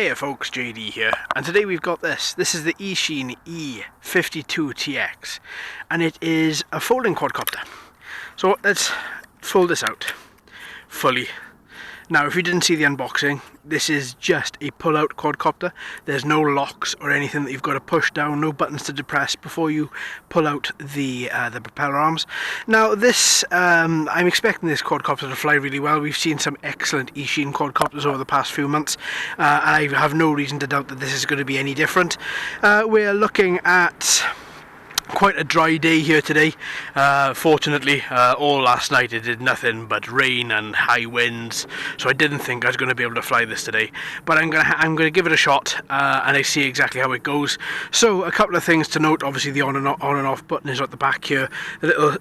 Hey folks, JD here, and today we've got this. This is the Eachine E52 TX, and it is a folding quadcopter. So let's fold this out fully. Now, if you didn't see the unboxing, this is just a pull-out quadcopter. There's no locks or anything that you've got to push down, no buttons to depress before you pull out the propeller arms. Now, this I'm expecting this quadcopter to fly really well. We've seen some excellent Eachine quadcopters over the past few months, and I have no reason to doubt that this is going to be any different. We're looking at quite a dry day here today. Fortunately, all last night it did nothing but rain and high winds, so I didn't think I was going to be able to fly this today. But I'm gonna give it a shot, and I see exactly how it goes. So a couple of things to note. Obviously, the on and off button is at the back here. The little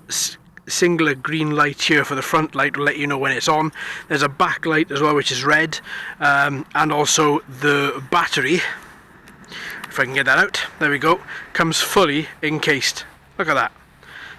singular green light here for the front light will let you know when it's on. There's a back light as well, which is red, and also the battery, if I can get that out, there we go, comes fully encased. Look at that.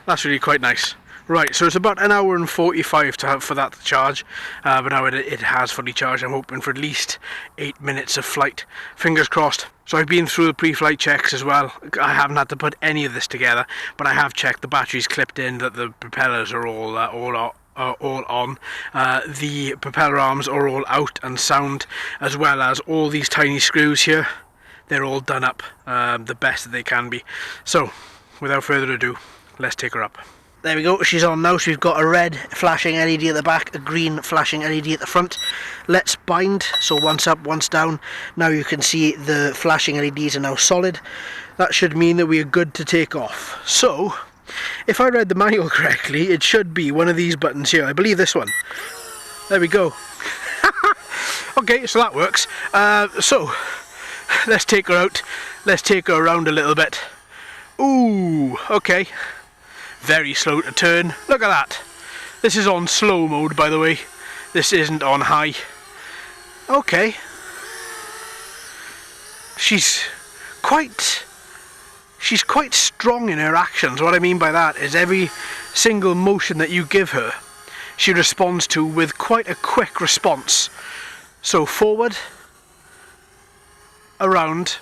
That's really quite nice. Right, so it's about an hour and 45 for that to charge, but now it has fully charged. I'm hoping for at least 8 minutes of flight. Fingers crossed. So I've been through the pre-flight checks as well. I haven't had to put any of this together, but I have checked the batteries clipped in, that the propellers are all on. The propeller arms are all out and sound, as well as all these tiny screws here. They're all done up the best that they can be. So, without further ado, let's take her up. There we go, she's on now. So we've got a red flashing LED at the back, a green flashing LED at the front. Let's bind, so once up, once down. Now you can see the flashing LEDs are now solid. That should mean that we are good to take off. So, if I read the manual correctly, it should be one of these buttons here. I believe this one. There we go. Okay, so that works. So, let's take her out. Let's take her around a little bit. Ooh, okay. Very slow to turn. Look at that. This is on slow mode, by the way. This isn't on high. Okay. She's quite strong in her actions. What I mean by that is every single motion that you give her, she responds to with quite a quick response. So forward, around,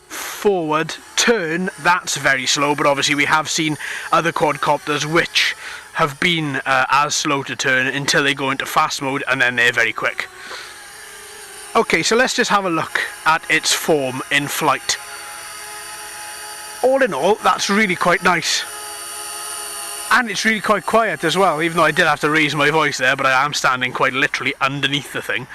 forward, turn. That's very slow, but obviously we have seen other quadcopters which have been as slow to turn until they go into fast mode, and then they're very quick. Okay, so let's just have a look at its form in flight. All in all, that's really quite nice. And it's really quite quiet as well, even though I did have to raise my voice there, but I am standing quite literally underneath the thing.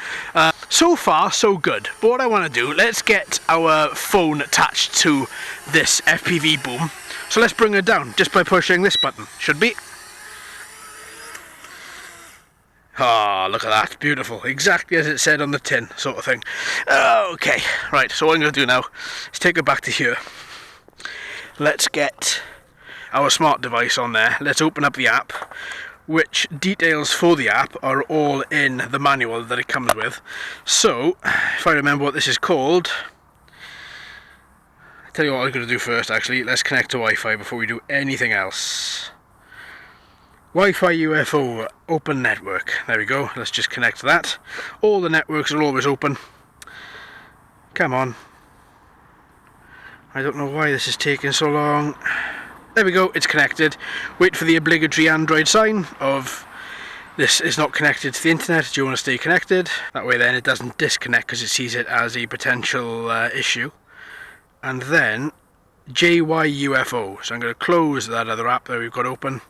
So far, so good. But what I want to do, let's get our phone attached to this FPV boom. So let's bring her down, just by pushing this button. Should be. Ah, look at that. Beautiful. Exactly as it said on the tin, sort of thing. Okay, right, so what I'm going to do now is take her back to here. Let's get our smart device on there. Let's open up the app, which details for the app are all in the manual that it comes with. So, if I remember what this is called, I'll tell you what I'm going to do first actually. Let's connect to Wi-Fi before we do anything else. Wi-Fi UFO open network. There we go. Let's just connect to that. All the networks are always open. Come on. I don't know why this is taking so long. There we go, it's connected. Wait for the obligatory Android sign of this is not connected to the internet. Do you want to stay connected? That way then it doesn't disconnect because it sees it as a potential issue. And then JYUFO. So I'm going to close that other app that we've got open.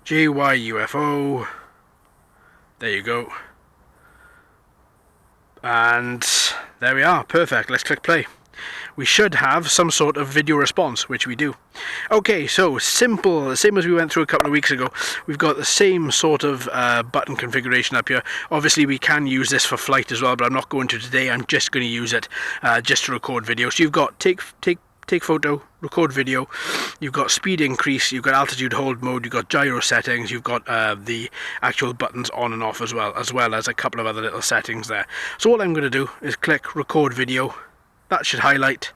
JYUFO. There you go. And there we are, perfect. Let's click play. We should have some sort of video response, which we do. Okay, so simple, same as we went through a couple of weeks ago. We've got the same sort of button configuration up here. Obviously we can use this for flight as well, but I'm not going to today. I'm just going to use it just to record video. So you've got take photo, record video, you've got speed increase, you've got altitude hold mode, you've got gyro settings, you've got the actual buttons on and off as well as a couple of other little settings there. So all I'm going to do is click record video. That should highlight.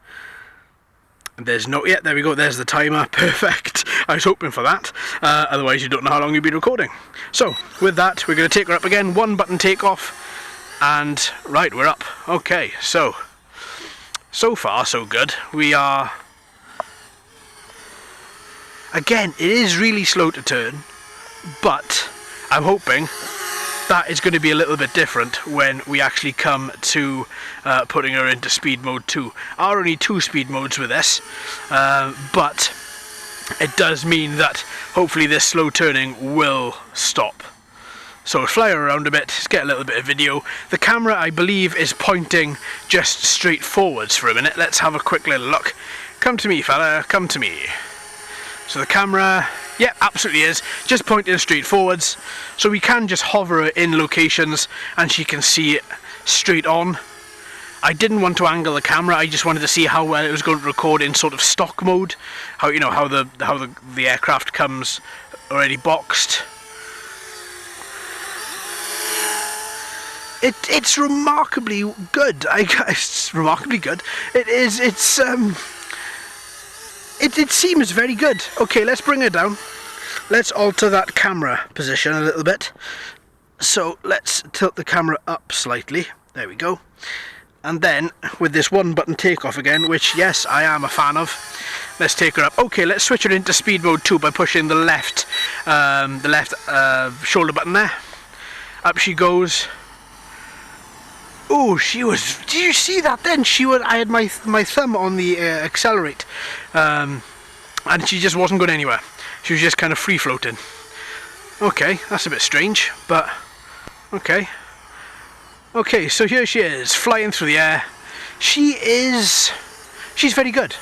There's no, yeah, there we go, there's the timer, perfect. I was hoping for that, otherwise you don't know how long you'll be recording. So, with that, we're going to take her up again, one button takeoff, And right, we're up. Okay, so far so good. We are, again, it is really slow to turn, but I'm hoping that is going to be a little bit different when we actually come to putting her into speed mode 2. There are only 2 speed modes with this, but it does mean that hopefully this slow turning will stop. So fly her around a bit, let's get a little bit of video. The camera, I believe, is pointing just straight forwards for a minute. Let's have a quick little look. Come to me, fella, come to me. So the camera, yeah, absolutely is, just pointing straight forwards. So we can just hover her in locations and she can see it straight on. I didn't want to angle the camera, I just wanted to see how well it was going to record in sort of stock mode. How, you know, how the aircraft comes already boxed. It's remarkably good. It's remarkably good. It is. It seems very good. Okay, let's bring it down. Let's alter that camera position a little bit. So let's tilt the camera up slightly. There we go. And then with this one button takeoff again, which yes, I am a fan of. Let's take her up. Okay, let's switch her into speed mode 2 by pushing the left shoulder button there. Up she goes. Oh, she was. Did you see that? Then she was. I had my thumb on the accelerate, and she just wasn't going anywhere. She was just kind of free floating. Okay, that's a bit strange, but okay. Okay, so here she is, flying through the air. She's very good.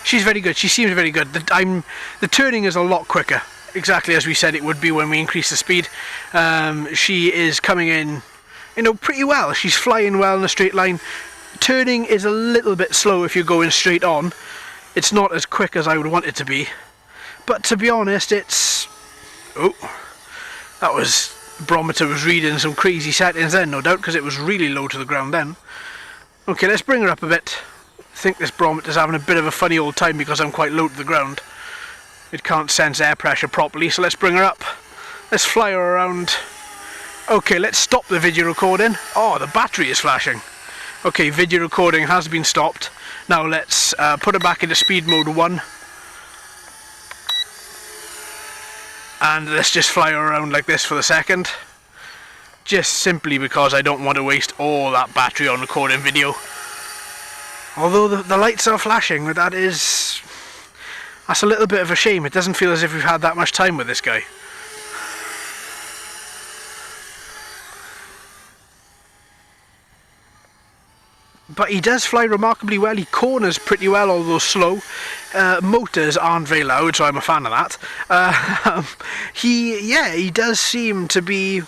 She's very good. She seems very good. The turning is a lot quicker, exactly as we said it would be when we increase the speed. She is coming in, you know, pretty well. She's flying well in a straight line. Turning is a little bit slow if you're going straight on. It's not as quick as I would want it to be. But to be honest, it's... Oh, that was... barometer was reading some crazy settings then, no doubt, because it was really low to the ground then. Okay, let's bring her up a bit. I think this barometer's having a bit of a funny old time because I'm quite low to the ground. It can't sense air pressure properly, so let's bring her up. Let's fly her around. Okay, let's stop the video recording. Oh, the battery is flashing. Okay, video recording has been stopped. Now let's put her back into speed mode 1. And let's just fly her around like this for the second. Just simply because I don't want to waste all that battery on recording video. Although the lights are flashing, that's a little bit of a shame. It doesn't feel as if we've had that much time with this guy. But he does fly remarkably well. He corners pretty well, although slow. Motors aren't very loud, so I'm a fan of that. He does seem to be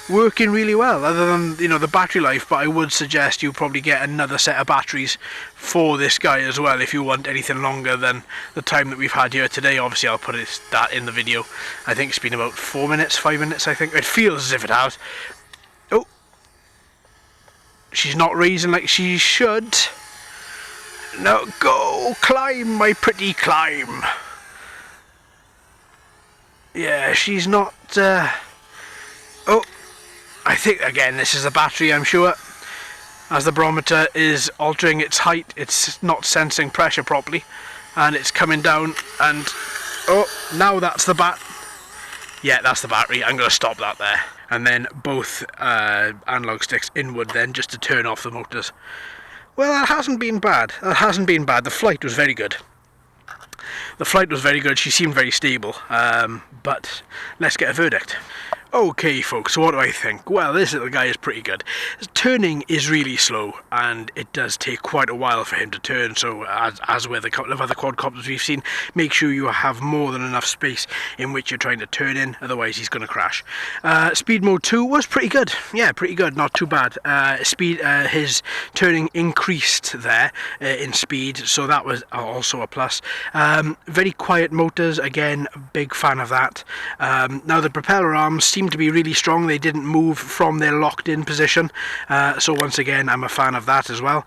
working really well, other than, you know, the battery life. But I would suggest you probably get another set of batteries for this guy as well if you want anything longer than the time that we've had here today. Obviously, I'll put that in the video. I think it's been about 4 minutes, 5 minutes. I think it feels as if it has. Oh. She's not raising like she should. No, go! Climb, my pretty, climb! Yeah, she's not... Oh! I think, again, this is the battery, I'm sure. As the barometer is altering its height, it's not sensing pressure properly. And it's coming down, and... Oh, now that's the Yeah, that's the battery. I'm going to stop that there. And then both analog sticks inward then, just to turn off the motors. Well, that hasn't been bad. That hasn't been bad. The flight was very good. The flight was very good. She seemed very stable. But let's get a verdict. Okay folks, so what do I think? Well, this little guy is pretty good. His turning is really slow, and it does take quite a while for him to turn, so as with a couple of other quadcopters we've seen, make sure you have more than enough space in which you're trying to turn in, otherwise he's going to crash. Speed mode 2 was pretty good. Yeah, pretty good, not too bad. His turning increased there in speed, so that was also a plus. Very quiet motors, again, big fan of that. Now the propeller arms seem to be really strong. They didn't move from their locked in position, so once again I'm a fan of that as well.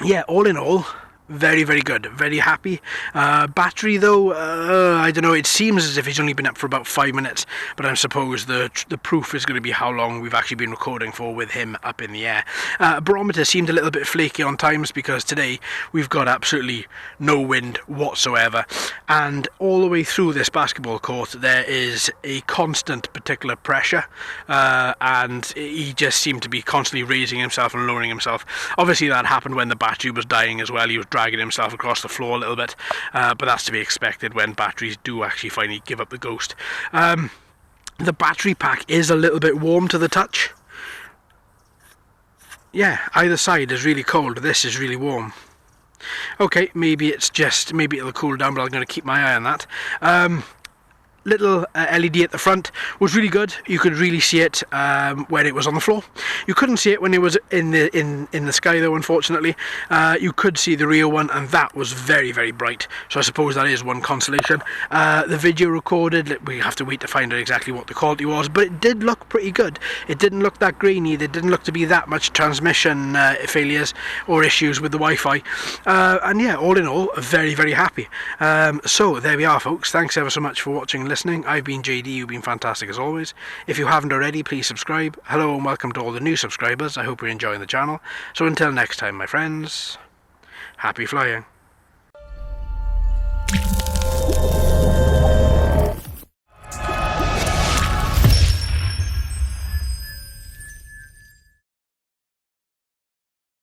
Yeah, all in all, Very, very good. Very happy. Battery though, I don't know, it seems as if he's only been up for about 5 minutes, but I suppose the proof is going to be how long we've actually been recording for with him up in the air. Barometer seemed a little bit flaky on times because today we've got absolutely no wind whatsoever, and all the way through this basketball court there is a constant particular pressure, and he just seemed to be constantly raising himself and lowering himself. Obviously that happened when the battery was dying as well. He was dragging himself across the floor a little bit, but that's to be expected when batteries do actually finally give up the ghost. The battery pack is a little bit warm to the touch. Yeah, either side is really cold. This is really warm. Okay, maybe it'll cool down, but I'm going to keep my eye on that. Little LED at the front was really good. You could really see it when it was on the floor. You couldn't see it when it was in the sky though, unfortunately. You could see the real one, and that was very, very bright, so I suppose that is one consolation. The video recorded, we have to wait to find out exactly what the quality was, but it did look pretty good. It didn't look that grainy. There didn't look to be that much transmission failures or issues with the Wi-Fi, and yeah, all in all, very, very happy. So there we are, folks. Thanks ever so much for watching and listening. I've been JD, you've been fantastic as always. If you haven't already, please subscribe. Hello and welcome to all the new subscribers. I hope you're enjoying the channel. So until next time, my friends, happy flying.